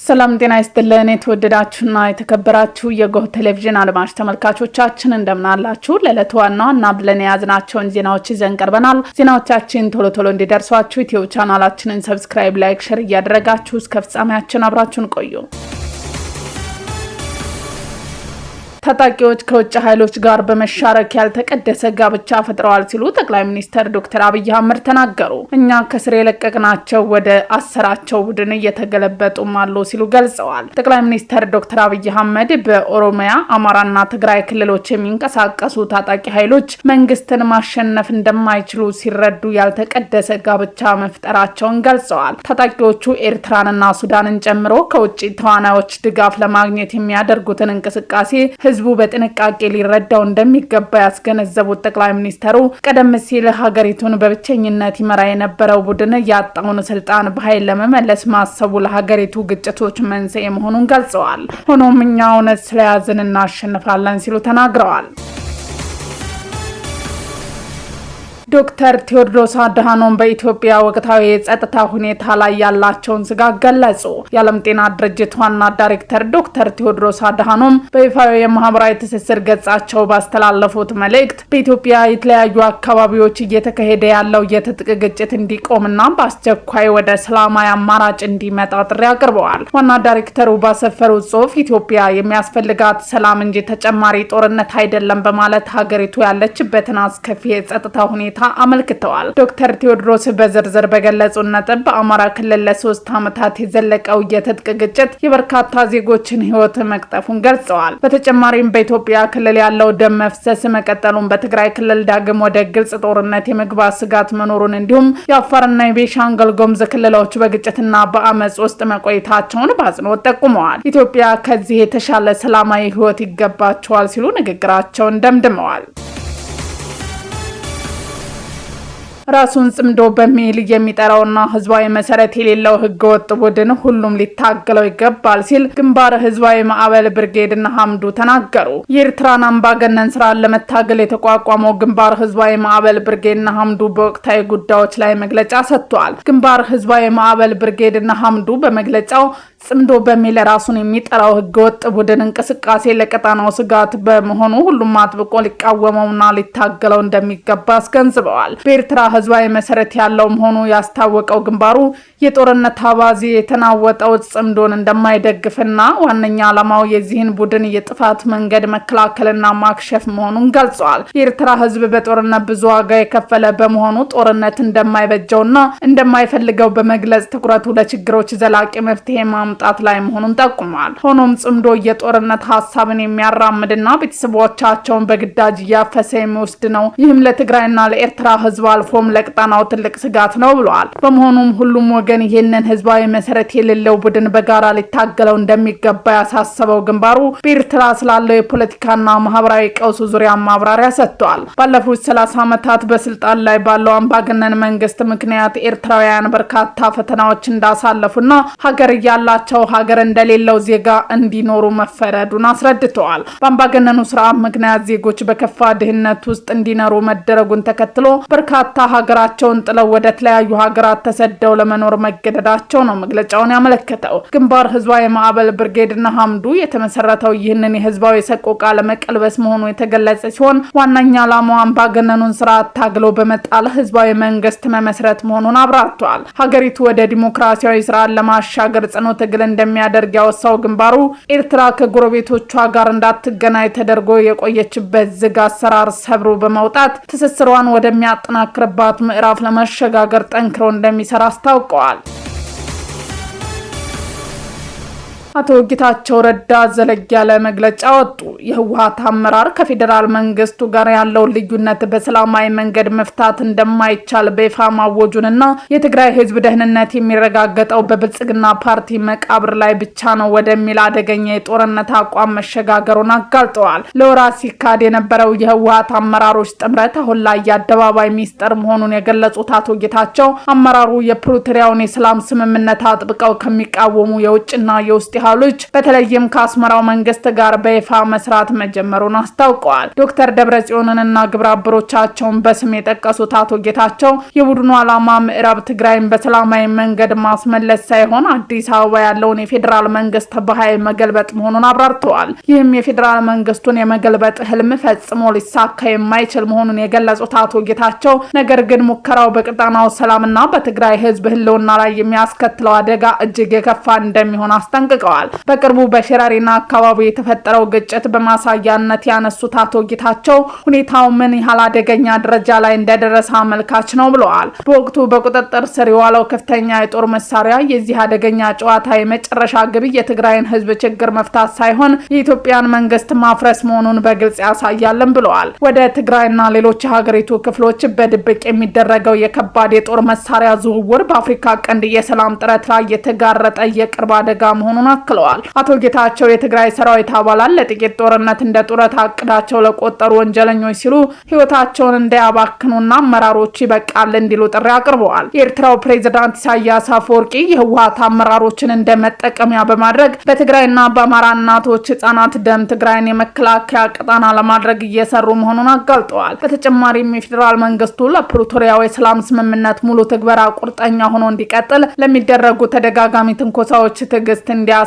ሰላም ጤና ይስጥልን የተወደዳችሁና የተከበራችሁ የጎህ ቴሌቪዥን አድማጭ ተመልካቾቻችን እንደምን አላችሁ? ለዕለቱ ዋና ብለን የያዝናቸውን ዜናዎች ይዘን ቀርበናል። ዜናዎቻችን ቶሎ እንዲደርሷችሁ ዩቲዩብ ቻናላችንን ሰብስክራይብ፣ ላይክ፣ ሼር እያደረጋችሁ እስከ ፍጻሜያችን አብራችሁን ቆዩ። ታጣቂዎች ከውጭ ኃይሎች ጋር በመሻረክ ያልተቀደሰ ጋብቻ ፈጥረዋል ሲሉ ጠቅላይ ሚኒስትር ዶክተር አብይ አህመድ ተናገሩ። እኛ ከስር የለቀቅናቸው ወደ አሰራቸው ቡድን እየተገለበጡም አሉ ሲሉ ገልጸዋል። ጠቅላይ ሚኒስትር ዶክተር አብይ አህመድ በኦሮሚያ፣ አማራና ትግራይ ክልሎች የሚንቀሳቀሱ ታጣቂ ኃይሎች መንግስትን ማሸነፍ እንደማይችሉ ሲረዱ ያልተቀደሰ ጋብቻ መፍጠራቸውን ገልጸዋል። ታጣቂዎቹ ኤርትራንና ሱዳንን ጨምሮ ከውጭ ተዋናዮች ድጋፍ ለማግኘት የሚያደርጉትን እንቅስቃሴ ህዝቡ በጥንቃቄ ሊረዳው እንደሚገባ ያስገነዘቡት ጠቅላይ ሚኒስትሩ ቀደም ሲል ሀገሪቱን በብቸኝነት ይመራ የነበረው ቡድን ያጣውን ስልጣን በኃይል ለመመለስ ማሰቡ ለሀገሪቱ ግጭቶች መንስኤ መሆኑን ገልጸዋል። ሆኖም እኛ እውነት ስለያዝን እናሸንፋለን ሲሉ ተናግረዋል። ዶክተር ቴዎድሮስ አድሃኖም በኢትዮጵያ ወቅታዊ የጸጥታ ሁኔታ ላይ ያላቸውን ስጋት ገለጹ። የዓለም ጤና ድርጅት ዋና ዳይሬክተር ዶክተር ቴዎድሮስ አድሃኖም በይፋዊ የማህበራዊ ትስስር ገጻቸው ባስተላለፉት መልእክት በኢትዮጵያ የተለያዩ አካባቢዎች እየተካሄደ ያለው የትጥቅ ግጭት እንዲቆምና በአስቸኳይ ወደ ሰላማዊ አማራጭ እንዲመጣ ጥሪ አቅርበዋል። ዋና ዳይሬክተሩ ባሰፈሩት ጽሑፍ ኢትዮጵያ የሚያስፈልጋት ሰላም እንጂ ተጨማሪ ጦርነት አይደለም በማለት ሀገሪቱ ያለችበትን አስከፊ የጸጥታ ሁኔታ አመልክተዋል። ዶክተር ቴዎድሮስ በዝርዝር በገለጹት ነጥብ በአማራ ክልል ለ3 ዓመታት የዘለቀው የትጥቅ ግጭት የበርካታ ዜጎችን ሕይወት መቅጠፉን ገልጸዋል። በተጨማሪም በኢትዮጵያ ክልል ያለው ደም መፍሰስ መቀጠሉን፣ በትግራይ ክልል ዳግም ወደ ግልጽ ጦርነት የመግባት ስጋት መኖሩን እንዲሁም የአፋርና የቤኒሻንጉል ጉሙዝ ክልሎች በግጭትና በአመጽ ውስጥ መቆየታቸውን በአጽንኦት ጠቁመዋል። ኢትዮጵያ ከዚህ የተሻለ ሰላማዊ ሕይወት ይገባቸዋል ሲሉ ንግግራቸውን ደምድመዋል። ራሱን ጽምዶ በሚል የሚጠራውና ህዝባዊ መሰረት የሌለው ህገወጥ ቡድን ሁሉም ሊታገለው ይገባል ሲል ግንባር ህዝባዊ ማዕበል ብርጌድና ሐምዱ ተናገሩ። የኤርትራን አምባገነን ስራን ለመታገል የተቋቋመው ግንባር ህዝባዊ ማዕበል ብርጌድና ሐምዱ በወቅታዊ ጉዳዮች ላይ መግለጫ ሰጥቷል። ግንባር ህዝባዊ ማዕበል ብርጌድና ሐምዱ በመግለጫው ጽምዶ በሚል ራሱን የሚጠራው ህገወጥ ቡድን እንቅስቃሴ ለቀጣናው ስጋት በመሆኑ ሁሉም አጥብቆ ሊቃወመውና ሊታገለው እንደሚገባ አስገንዝበዋል። በኤርትራ ህዝባዊ መሰረት ያለው መሆኑ ያስታወቀው ግንባሩ የጦርነት አባዜ የተናወጠው ጽምዶን እንደማይደግፍና ዋነኛ ዓላማው የዚህን ቡድን የጥፋት መንገድ መከላከልና ማክሸፍ መሆኑን ገልጿል። የኤርትራ ህዝብ በጦርነት ብዙ ዋጋ የከፈለ በመሆኑ ጦርነት እንደማይበጀውና እንደማይፈልገው በመግለጽ ትኩረቱ ለችግሮች ዘላቂ መፍትሄ ማምጣት ላይ መሆኑን ጠቁሟል። ሆኖም ጽምዶ የጦርነት ሐሳብን የሚያራምድና ቤተሰቦቻቸውን በግዳጅ እያፈሰ የሚወስድ ነው። ይህም ለትግራይና ለኤርትራ ህዝብ አልፎም ለቀጣናው ትልቅ ስጋት ነው ብለዋል። በመሆኑም ሁሉም ወገን ይህንን ህዝባዊ መሰረት የሌለው ቡድን በጋራ ሊታገለው እንደሚገባ ያሳሰበው ግንባሩ በኤርትራ ስላለው የፖለቲካና ማህበራዊ ቀውስ ዙሪያ ማብራሪያ ሰጥቷል። ባለፉት 30 ዓመታት በስልጣን ላይ ባለው አምባገነን መንግስት ምክንያት ኤርትራውያን በርካታ ፈተናዎች እንዳሳለፉና ሀገር ያላቸው ሀገር እንደሌለው ዜጋ እንዲኖሩ መፈረዱን አስረድተዋል። በአምባገነኑ ስርዓት ምክንያት ዜጎች በከፋ ድህነት ውስጥ እንዲኖሩ መደረጉን ተከትሎ በርካታ ሀገራቸውን ጥለው ወደ ተለያዩ ሀገራት ተሰደው ለመኖር መገደዳቸው ነው መግለጫውን ያመለከተው። ግንባር ህዝባዊ ማዕበል ብርጌድና ሐምዱ የተመሰረተው ይህንን የህዝባዊ ሰቆቃ ለመቀልበስ መሆኑ የተገለጸ ሲሆን ዋነኛ ዓላማው አምባገነኑን ስርዓት ታግሎ በመጣል ህዝባዊ መንግስት መመስረት መሆኑን አብራርቷል። ሀገሪቱ ወደ ዲሞክራሲያዊ ስርዓት ለማሻገር ጽኑ ትግል እንደሚያደርግ ያወሳው ግንባሩ ኤርትራ ከጎረቤቶቿ ጋር እንዳትገናኝ ተደርጎ የቆየችበት ዝግ አሰራር ሰብሮ በመውጣት ትስስሯን ወደሚያጠናክርባት ምዕራፍ ለመሸጋገር ጠንክሮ እንደሚሰራ አስታውቀዋል። አቶ ጌታቸው ረዳ ዘለግ ያለ መግለጫ ወጡ። የህወሓት አመራር ከፌደራል መንግስቱ ጋር ያለው ልዩነት በሰላማዊ መንገድ መፍታት እንደማይቻል በይፋ ማወጁንና የትግራይ ህዝብ ደህንነት የሚረጋገጠው በብልጽግና ፓርቲ መቃብር ላይ ብቻ ነው ወደሚል አደገኛ የጦርነት አቋም መሸጋገሩን አጋልጠዋል። ለወራት ሲካሄድ የነበረው የህወሓት አመራሮች ጥምረት አሁን ላይ የአደባባይ ሚስጥር መሆኑን የገለጹት አቶ ጌታቸው አመራሩ የፕሪቶሪያውን የሰላም ስምምነት አጥብቀው ከሚቃወሙ የውጭና የውስጥ ኃይሎች በተለይም ከአስመራው መንግስት ጋር በይፋ መስራት መጀመሩን አስታውቀዋል። ዶክተር ደብረጽዮንንና ግብረ አበሮቻቸውን በስም የጠቀሱት አቶ ጌታቸው የቡድኑ ዓላማ ምዕራብ ትግራይን በሰላማዊ መንገድ ማስመለስ ሳይሆን አዲስ አበባ ያለውን የፌዴራል መንግስት በኃይል መገልበጥ መሆኑን አብራርተዋል። ይህም የፌዴራል መንግስቱን የመገልበጥ ህልም ፈጽሞ ሊሳካ የማይችል መሆኑን የገለጹት አቶ ጌታቸው ነገር ግን ሙከራው በቀጣናው ሰላምና በትግራይ ህዝብ ህልውና ላይ የሚያስከትለው አደጋ እጅግ የከፋ እንደሚሆን አስጠንቅቀዋል። በቅርቡ በሽራሪና አካባቢ የተፈጠረው ግጭት በማሳያነት ያነሱት አቶ ጌታቸው ሁኔታው ምን ያህል አደገኛ ደረጃ ላይ እንደደረሰ አመልካች ነው ብለዋል። በወቅቱ በቁጥጥር ስር የዋለው ከፍተኛ የጦር መሳሪያ የዚህ አደገኛ ጨዋታ የመጨረሻ ግብ የትግራይን ህዝብ ችግር መፍታት ሳይሆን የኢትዮጵያን መንግስት ማፍረስ መሆኑን በግልጽ ያሳያልን ብለዋል። ወደ ትግራይና ሌሎች የሀገሪቱ ክፍሎች በድብቅ የሚደረገው የከባድ የጦር መሳሪያ ዝውውር በአፍሪካ ቀንድ የሰላም ጥረት ላይ የተጋረጠ የቅርብ አደጋ መሆኑን አክለዋል። አቶ ጌታቸው የትግራይ ሰራዊት አባላት ለጥቂት ጦርነት እንደ ጡረታ አቅዳቸው ለቆጠሩ ወንጀለኞች ሲሉ ህይወታቸውን እንዳያባክኑና አመራሮች ይበቃል እንዲሉ ጥሪ አቅርበዋል። የኤርትራው ፕሬዝዳንት ኢሳያስ አፈወርቂ የህወሓት አመራሮችን እንደ መጠቀሚያ በማድረግ በትግራይና በአማራ እናቶች ህጻናት ደም ትግራይን የመከላከያ ቀጣና ለማድረግ እየሰሩ መሆኑን አጋልጠዋል። በተጨማሪም የፌዴራል መንግስቱ ለፕሪቶሪያው የሰላም ስምምነት ሙሉ ትግበራ ቁርጠኛ ሆኖ እንዲቀጥል ለሚደረጉ ተደጋጋሚ ትንኮሳዎች ትዕግስት እንዲያሳይና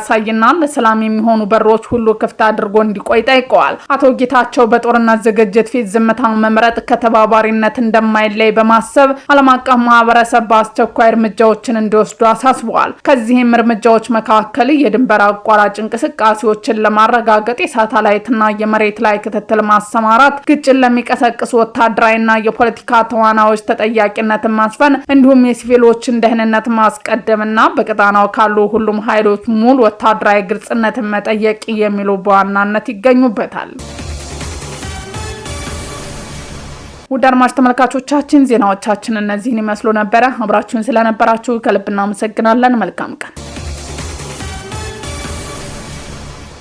ለሰላም የሚሆኑ በሮች ሁሉ ክፍት አድርጎ እንዲቆይ ጠይቀዋል። አቶ ጌታቸው በጦርነት ዝግጅት ፊት ዝምታን መምረጥ ከተባባሪነት እንደማይለይ በማሰብ ዓለም አቀፍ ማህበረሰብ በአስቸኳይ እርምጃዎችን እንዲወስዱ አሳስበዋል። ከዚህም እርምጃዎች መካከል የድንበር አቋራጭ እንቅስቃሴዎችን ለማረጋገጥ የሳተላይትና የመሬት ላይ ክትትል ማሰማራት፣ ግጭት ለሚቀሰቅሱ ወታደራዊና የፖለቲካ ተዋናዮች ተጠያቂነትን ማስፈን እንዲሁም የሲቪሎችን ደህንነት ማስቀደምና በቀጣናው ካሉ ሁሉም ኃይሎች ሙሉ ወታደራዊ ግልጽነትን መጠየቅ የሚሉ በዋናነት ይገኙበታል። ውድ አድማጭ ተመልካቾቻችን ዜናዎቻችን እነዚህን ይመስሉ ነበር። አብራችሁን ስለነበራችሁ ከልብ እናመሰግናለን። መልካም ቀን።